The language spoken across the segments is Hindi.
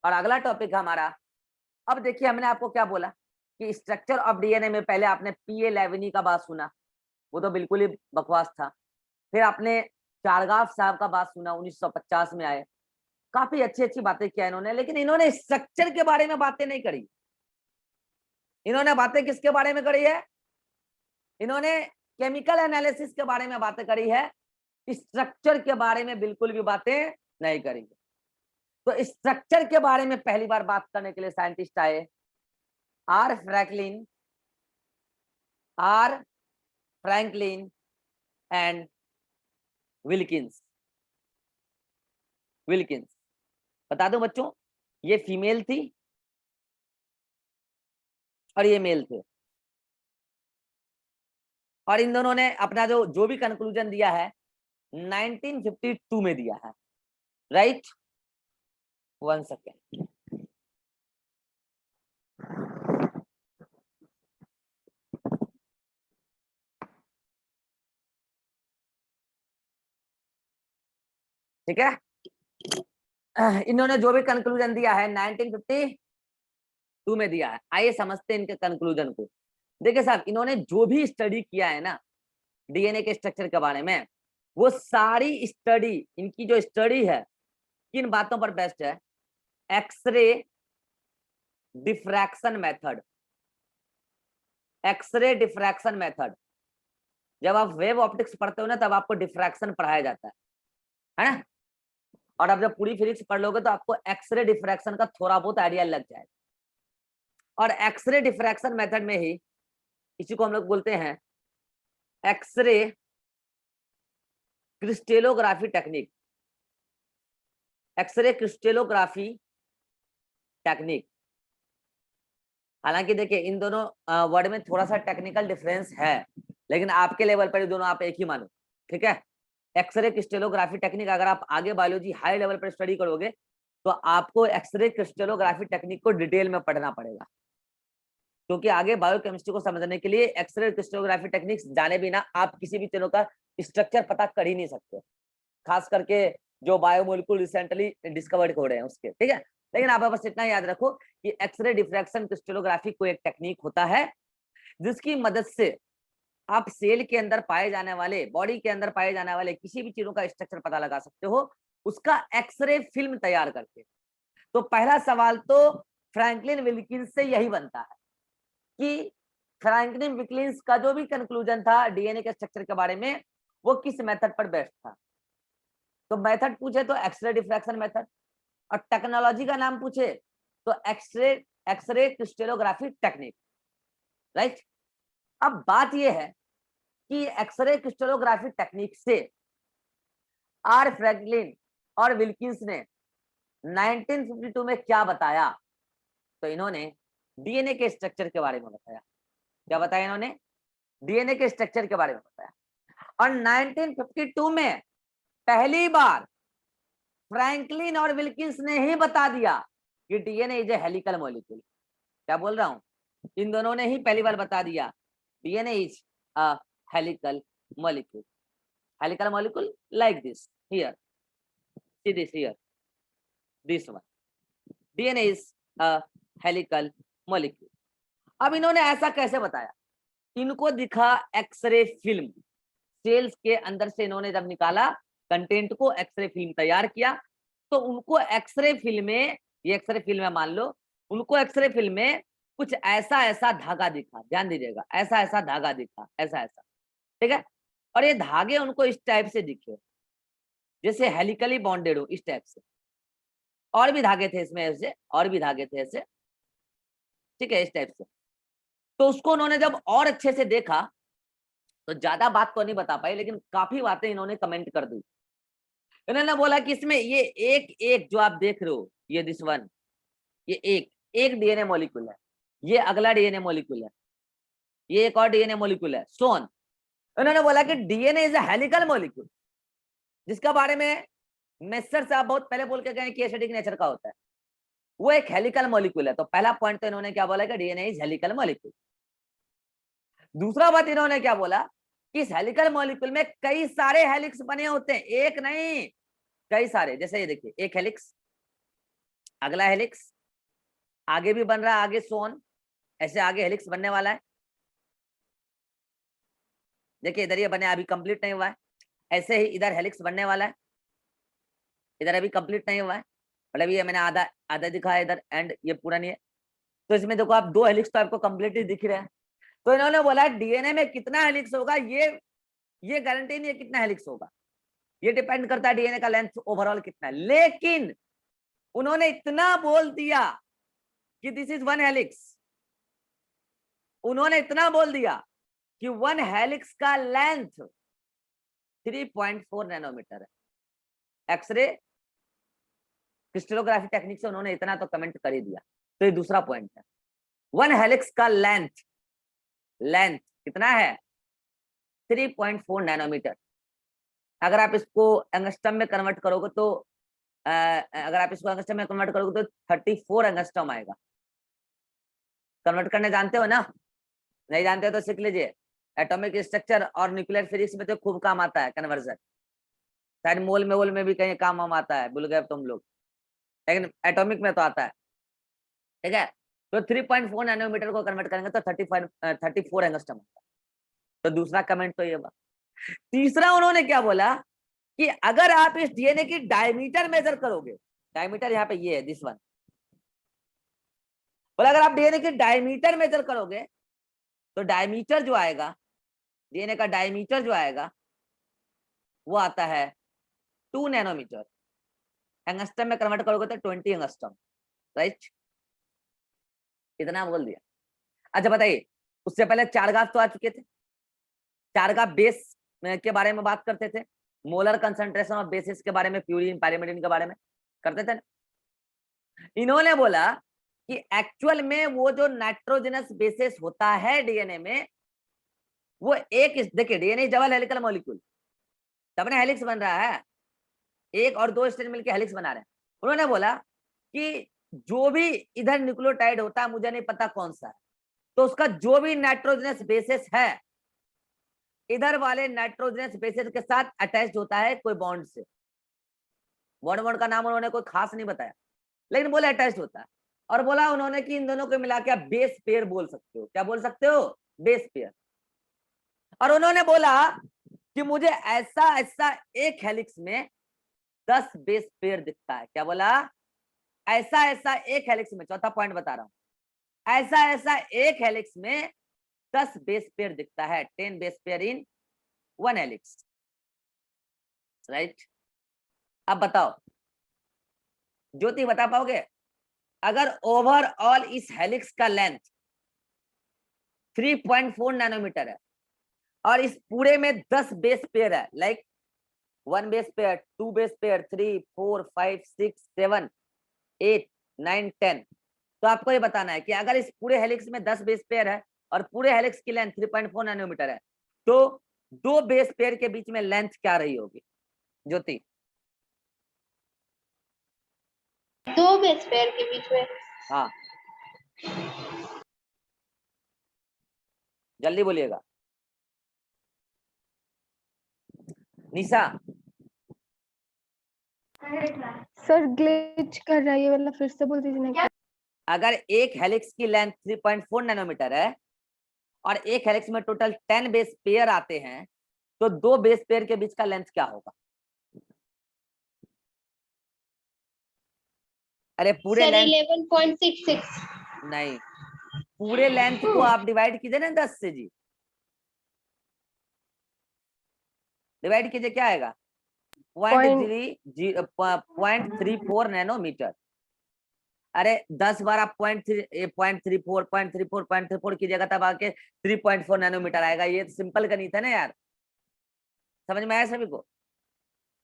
और अगला टॉपिक हमारा, अब देखिए हमने आपको क्या बोला कि स्ट्रक्चर ऑफ डीएनए में पहले आपने पीए लेविनी का बात सुना, वो तो बिल्कुल ही बकवास था। फिर आपने चारगाफ साहब का बात सुना, 1950 में आए, काफी अच्छी अच्छी बातें किया इन्होंने, लेकिन इन्होंने स्ट्रक्चर के बारे में बातें नहीं करी। इन्होंने बातें किसके बारे में करी है? इन्होंने केमिकल एनालिसिस के बारे में बातें करी है, स्ट्रक्चर के बारे में बिल्कुल भी बातें नहीं करी। तो स्ट्रक्चर के बारे में पहली बार बात करने के लिए साइंटिस्ट आए आर फ्रैंकलिन एंड विल्किंस। बता दो बच्चों, ये फीमेल थी और ये मेल थे, और इन दोनों ने अपना जो भी कंक्लूजन दिया है 1952 में दिया है, राइट? 1 सेकेंड। ठीक है, इन्होंने जो भी कंक्लूजन दिया है 1952 में दिया है। आइए समझते हैं इनके कंक्लूजन को। देखिए साहब, इन्होंने जो भी स्टडी किया है ना डीएनए के स्ट्रक्चर के बारे में, वो सारी स्टडी, इनकी जो स्टडी है किन बातों पर बेस्ड है? X ray diffraction method. X ray diffraction method, जब आप वेव ऑप्टिक्स पढ़ते हो ना तब आपको डिफ्रैक्शन पढ़ाया जाता है ना? और अब जब पूरी फिजिक्स पढ़ लोगे तो आपको एक्सरे डिफ्रैक्शन का थोड़ा बहुत आइडिया लग जाएगा। और एक्सरे डिफ्रैक्शन मेथड में ही इसी को हम लोग बोलते हैं X ray crystallography technique. X ray crystallography technique. हालांकि देखिए इन दोनों वर्ड में थोड़ा सा टेक्निकल डिफरेंस है, लेकिन आपके लेवल पर दोनों आप एक ही मानो, ठीक है? एक्सरे क्रिस्टेलोग्राफी टेक्निक, अगर आप आगे बायोलॉजी हाई लेवल पर स्टडी करोगे तो आपको एक्सरे क्रिस्टेलोग्राफी टेक्निक को डिटेल में पढ़ना पड़ेगा, क्योंकि आगे बायोकेमिस्ट्री को समझने के लिए एक्सरे क्रिस्टेलोग्राफी टेक्निक जाने बिना आप किसी भी चीजों का स्ट्रक्चर पता कर ही नहीं सकते, खास करके जो बायोमोलिक्यूल रिसेंटली डिस्कवर्ड हो रहे हैं उसके, ठीक है? लेकिन आप बस इतना याद रखो कि एक्सरे डिफ्रैक्शन क्रिस्टेलोग्राफी को एक टेक्निक होता है जिसकी मदद से आप सेल के अंदर पाए जाने वाले, बॉडी के अंदर पाए जाने वाले किसी भी चीजों का स्ट्रक्चर पता लगा सकते हो, उसका एक्सरे फिल्म तैयार करके। तो पहला सवाल तो फ्रैंकलिन विल्किंस से यही बनता है कि फ्रैंकलिन विल्किंस का जो भी कंक्लूजन था डीएनए के स्ट्रक्चर के बारे में, वो किस मेथड पर बेस्ड था? तो मेथड पूछे तो एक्सरे डिफ्रैक्शन मेथड, और टेक्नोलॉजी का नाम पूछे तो एक्सरे क्रिस्टेलोग्राफी टेक्निक, राइट? अब बात यह है कि एक्सरे क्रिस्टेलोग्राफी टेक्निक से आर फ्रैंकलिन और विल्किंस ने 1952 में क्या बताया? तो इन्होंने डीएनए के स्ट्रक्चर के बारे में बताया। क्या बताया इन्होंने? डीएनए के स्ट्रक्चर के बारे में बताया। और 1952 में पहली बार फ्रैंकलिन और विल्किंस ने ही बता दिया कि DNA is a helical molecule. क्या बोल रहा हूं? इन दोनों ने ही पहली बार बता दिया DNA is a helical molecule. Helical molecule like this here, see this here, this one, DNA is a helical molecule. अब इन्होंने ऐसा कैसे बताया? इनको दिखा एक्सरे फिल्म, सेल्स के अंदर से इन्होंने जब निकाला कंटेंट को, एक्सरे फिल्म तैयार किया, तो उनको एक्सरे फिल्म में, ये एक्सरे फिल्म है मान लो, उनको एक्सरे फिल्म में कुछ ऐसा ऐसा धागा दिखा, ध्यान दीजिएगा, ऐसा ऐसा धागा दिखा, ऐसा ऐसा, ठीक है? और ये धागे उनको इस टाइप से दिखे, जैसे हेलिकली बॉन्डेड हो, इस टाइप से। और भी धागे थे इसमें ऐसे, और भी धागे थे ऐसे, ठीक है, इस टाइप से। तो उसको उन्होंने जब और अच्छे से देखा तो ज्यादा बात तो नहीं बता पाई, लेकिन काफी बातें इन्होंने कमेंट कर दी। इन्होंने बोला कि इसमें ये एक एक जो आप देख रहे हो, ये दिस वन, ये एक एक डीएनए मॉलिक्यूल है, ये अगला डीएनए मॉलिक्यूल है, ये एक और डीएनए मॉलिक्यूल है, सो ऑन। उन्होंने बोला कि DNA is a helical molecule, जिसका बारे में मेसर साहब बहुत पहले बोल के गए कि एसिडिक नेचर का होता है, वो एक हेलिकल मॉलिक्यूल है। तो पहला पॉइंट तो इन्होंने क्या बोला कि डीएनए इज हेलिकल मॉलिक्यूल। दूसरा बात इन्होंने क्या बोला कि इस हेलिकल मॉलिक्यूल में कई सारे हेलिक्स बने होते हैं, एक नहीं कई सारे। जैसे ये देखिए, एक हेलिक्स, अगला हेलिक्स आगे भी बन रहा है, आगे सोन, ऐसे आगे हेलिक्स बनने वाला है। देखिए इधर ये बने, अभी कंप्लीट नहीं हुआ है, ऐसे ही इधर हेलिक्स बनने वाला है, इधर अभी कंप्लीट नहीं हुआ है, मतलब ये मैंने आधा आधा दिखाया इधर, एंड ये पूरा नहीं है। तो इसमें देखो आप 2 हेलिक्स तो आपको कंप्लीटली दिख रहे हैं। तो इन्होंने बोला डीएनए में कितना हेलिक्स होगा, ये गारंटी नहीं है कितना हेलिक्स होगा, ये डिपेंड करता है डीएनए का लेंथ ओवरऑल कितना है। लेकिन उन्होंने इतना बोल दिया कि दिस इज 1 हेलिक्स, उन्होंने इतना बोल दिया कि 1 हेलिक्स का लेंथ 3.4 नैनोमीटर है। एक्सरे क्रिस्टलोग्राफी टेक्निक से उन्होंने इतना तो कमेंट कर ही दिया। तो ये दूसरा पॉइंट है, 1 हेलिक्स का लेंथ कितना है, 3.4 नैनोमीटर। अगर आप इसको एंगस्ट्रम में कन्वर्ट करोगे तो अगर आप इसको एंगस्ट्रम में कन्वर्ट करोगे तो 34 एंगस्ट्रम आएगा। कन्वर्ट करने जानते हो ना? नहीं जानते हो तो सीख लीजिए, एटॉमिक स्ट्रक्चर और न्यूक्लियर फिजिक्स में तो खूब काम आता है कन्वर्जन, शायद मोल में भी कहीं काम आता है, भूल गए तुम लोग, लेकिन एटॉमिक में तो आता है। ठीक है, तो 3.4 नैनोमीटर को कन्वर्ट करेंगे तो 34 एंगस्ट्रम होगा। तो दूसरा कमेंट तो ये बात। तीसरा उन्होंने क्या बोला कि अगर आप इस डीएनए की डायमीटर मेजर करोगे, डायमीटर यहाँ पे ये है दिस वन, बोला अगर आप डीएनए की डायमीटर मेजर करोगे तो डायमीटर जो आएगा, डीएनए का डायमीटर जो आएगा वो आता है 2 नैनोमीटर। एंगस्ट्रम में कन्वर्ट करोगे तो 20 एंगस्ट्रम, राइट? इतना बोल दिया। अच्छा बताइए, उससे पहले चारगाफ तो आ चुके थे, चारगाफ बेस के बारे में बात करते थे, मोलर कंसंट्रेशन ऑफ बेसिस के बारे में, प्यूरिन पायरिमिडिन के बारे में करते थे। इन्होंने बोला कि एक्चुअल में वो जो नाइट्रोजनस बेसिस होता है डीएनए में, वो एक, देखिए डीएनए डबल हेलिकल मॉलिक्यूल, तब ना हेलिक्स बन रहा है, एक और 2 स्ट्रैंड मिलकर हेलिक्स बना रहे हैं। उन्होंने बोला कि जो भी इधर न्यूक्लियोटाइड होता है, मुझे नहीं पता कौन सा है, तो उसका जो भी नाइट्रोजनस बेसिस है, इधर वाले नाइट्रोजनस बेसिस के साथ अटैच्ड होता है कोई बॉन्ड से। बॉन्ड का नाम उन्होंने कोई खास नहीं बताया, लेकिन बोले अटैच्ड होता है। और बोला उन्होंने कि इन दोनों को मिला के आप बेस पेयर बोल सकते हो। क्या बोल सकते हो? Base pair. और उन्होंने बोला कि मुझे ऐसा ऐसा एक हेलिक्स में 10 बेस पेयर दिखता है। क्या बोला? ऐसा ऐसा एक हेलिक्स में, चौथा पॉइंट बता रहा हूं, ऐसा ऐसा एक हेलिक्स में 10 बेस पेयर दिखता है, 10 बेस पेयर इन 1 हेलिक्स, राइट? अब बताओ ज्योति, बता पाओगे? अगर ओवरऑल इस हेलिक्स का लेंथ 3.4 नैनोमीटर है और इस पूरे में 10 बेस पेयर है, like 1 base pair, 2 base pair, 3, 4, 5, 6, 7, 8, 9, 10, तो आपको ये बताना है कि अगर इस पूरे हेलिक्स में 10 बेस पेयर है और पूरे हेलिक्स की लेंथ 3.4 नैनोमीटर है, तो 2 बेस पेयर के बीच में लेंथ क्या रही होगी ज्योति? 2 बेस पेयर के बीच में, हाँ जल्दी बोलिएगा। निशा, सर ग्लिच कर रहा है ये वाला, फिर से बोल दीजिए ना। अगर एक हेलिक्स की लेंथ 3.4 नैनोमीटर है और एक हेलिक्स में टोटल 10 बेस पेयर आते हैं, तो 2 बेस पेयर के बीच का लेंथ क्या होगा? अरे पूरे सर लेंथ 11.66, नहीं, पूरे लेंथ को आप डिवाइड कीजिए ना 10 से जी, डिवाइड कीजिए, क्या आएगा? 0.34 नैनोमीटर। अरे 10 बार आप 0.34 कीजिएगा तब आके 3.4 नैनोमीटर आएगा। ये सिंपल गणित है ना यार, समझ में आया सभी को?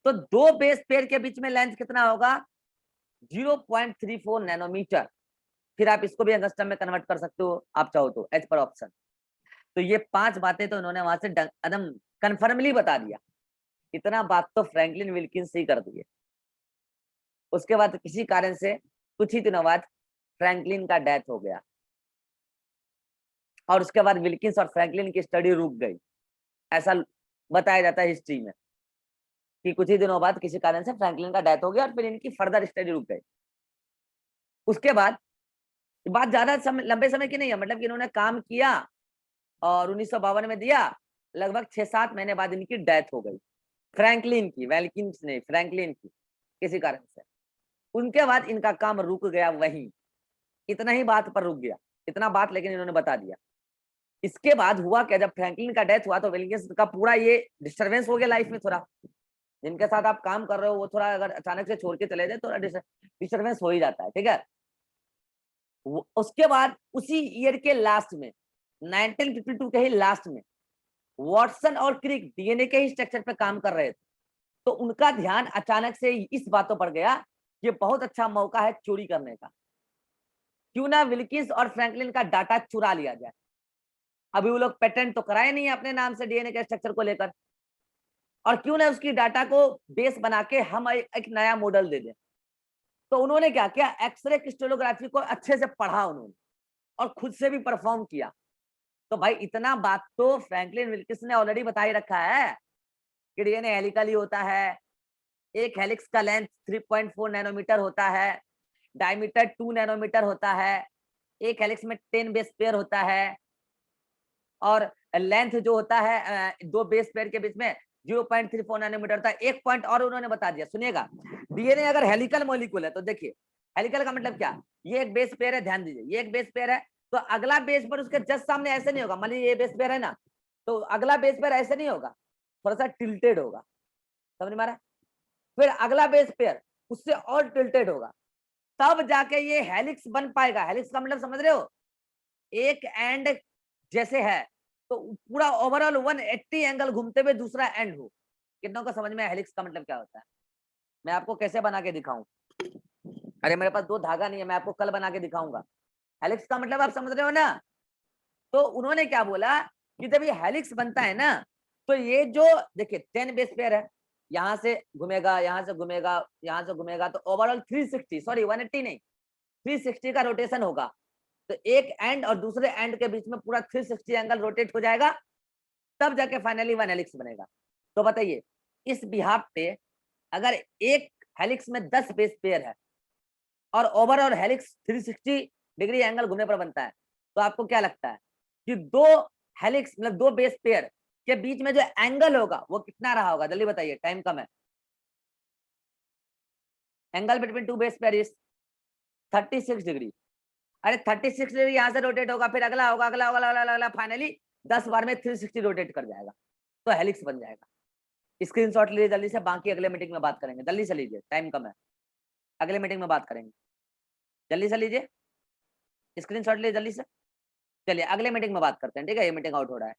तो 2 बेस पेयर के बीच में लेंथ कितना होगा? 0.34 नैनोमीटर। फिर आप इसको भी एंगस्ट्रम में कन्वर्ट कर सकते हो आप चाहो तो, एज पर ऑप्शन। तो ये 5 बातें तो उन्होंने वहां से एकदम कन्फर्मली बता दिया। इतना बात तो फ्रैंकलिन विल्किंस ही कर दिए। उसके बाद किसी कारण से कुछ ही दिनों बाद फ्रैंकलिन का डेथ हो गया और उसके बाद विल्किंस और फ्रैंकलिन की स्टडी रुक गई, ऐसा बताया जाता है हिस्ट्री में कि कुछ ही दिनों बाद किसी कारण से फ्रैंकलिन का डेथ हो गया और फिर इनकी फर्दर स्टडी रुक गई। उसके बाद बात ज्यादा लंबे समय की नहीं है, मतलब कि इन्होंने काम किया और 1952 में दिया, लगभग 6-7 महीने बाद इनकी डेथ हो गई, फ्रैंकलिन की, वेल्किंस नहीं, फ्रैंकलिन की, किसी कारण से। उनके बाद इनका काम रुक गया वहीं, इतना ही बात पर रुक गया, इतना बात लेकिन इन्होंने बता दिया। इसके बाद हुआ क्या, जब फ्रैंकलिन का डेथ हुआ तो वेल्किंस का पूरा ये डिस्टरबेंस हो गया लाइफ में थोड़ा, जिनके साथ आप काम कर रहे हो वो थोड़ा अगर अचानक से छोड़ के चले जाए तो डिस्टरबेंस हो ही जाता है, ठीक है। उसके बाद उसी ईयर के लास्ट में 1952 के ही लास्ट में वॉटसन और क्रिक डीएनए के ही स्ट्रक्चर पे काम कर रहे थे, तो उनका ध्यान अचानक से इस बातों पर गया कि बहुत अच्छा मौका है चोरी करने का, क्यों ना विल्किंस और फ्रैंकलिन का डाटा चुरा लिया जाए। अभी वो लोग पेटेंट तो कराए नहीं है अपने नाम से डीएनए के स्ट्रक्चर को लेकर, और क्यों ना उसकी डाटा को बेस बना के हम एक नया मॉडल दे दें। तो उन्होंने क्या किया, एक्सरे क्रिस्टलोग्राफी को अच्छे से पढ़ा उन्होंने और खुद से भी परफॉर्म किया। तो भाई इतना बात तो फ्रैंकलिन विल्किंस ने ऑलरेडी बता ही रखा है कि डीएनए हेलिकल ही होता है, एक हेलिक्स का लेंथ 3.4 नैनोमीटर होता है, डायमीटर 2 नैनोमीटर होता है, एक हेलिक्स में 10 बेस पेयर होता है, और लेंथ जो होता है 2 बेस पेयर के बीच में 0.34 नैनोमीटर होता है। एक पॉइंट और उन्होंने बता दिया, सुनिएगा, डीएनए अगर हेलिकल मॉलिक्यूल है तो देखिए हेलिकल का मतलब क्या, ये एक बेस पेयर है, ध्यान दीजिए, ये एक बेस पेयर है, तो अगला बेस पेयर उसके जस्ट सामने ऐसे नहीं होगा, मान लीजिए ये बेस पेयर है ना, तो अगला बेस पेयर ऐसे नहीं होगा, थोड़ा सा टिल्टेड होगा, समझ में आ रहा है। फिर अगला बेस पेयर उससे और टिल्टेड होगा, तब जाके ये हेलिक्स बन पाएगा। हेलिक्स का मतलब समझ रहे हो, एक एंड जैसे है तो पूरा ओवरऑल 180 एंगल घूमते हुए दूसरा एंड हो। कितनों को समझ में हेलिक्स का मतलब क्या होता है, मैं आपको कैसे बना के दिखाऊं, अरे मेरे पास 2 धागा नहीं है, मैं आपको कल बना के दिखाऊंगा। हेलिक्स का मतलब आप समझ रहे हो ना। तो उन्होंने क्या बोला कि जब ये हेलिक्स बनता है ना, तो ये जो देखिए 10 बेस पेयर है, यहां से घूमेगा, यहां से घूमेगा, यहां से घूमेगा, तो ओवरऑल 360, सॉरी 180 नहीं, 360 का रोटेशन होगा। तो एक एंड और दूसरे एंड के बीच में पूरा 360 एंगल रोटेट हो जाएगा, तब जाके फाइनली 1 हेलिक्स बनेगा। तो बताइए इस बिहाफ पे अगर एक हेलिक्स में 10 बेस पेयर है और ओवरऑल हेलिक्स 360 डिग्री एंगल घूमने पर बनता है, तो आपको क्या लगता है कि 2 हेलिक्स मतलब 2 बेस पेयर के बीच में जो एंगल होगा वो कितना रहा होगा, जल्दी बताइए, टाइम कम है। Angle between 2 base pair is 36 degree. अरे 36 डिग्री यहाँ से रोटेट होगा, फिर अगला होगा, अगला होगा, अगला अगला, फाइनली 10 बार में 360 रोटेट कर जाएगा, तो हेलिक्स बन जाएगा। स्क्रीनशॉट लीजिए जल्दी से, बाकी अगले मीटिंग में बात करेंगे, जल्दी से लीजिए, टाइम कम है, अगले मीटिंग में बात करेंगे, जल्दी से लीजिए स्क्रीनशॉट लीजिए जल्दी से। चलिए अगले मीटिंग में बात करते हैं, ठीक है, ये मीटिंग आउट हो रहा है।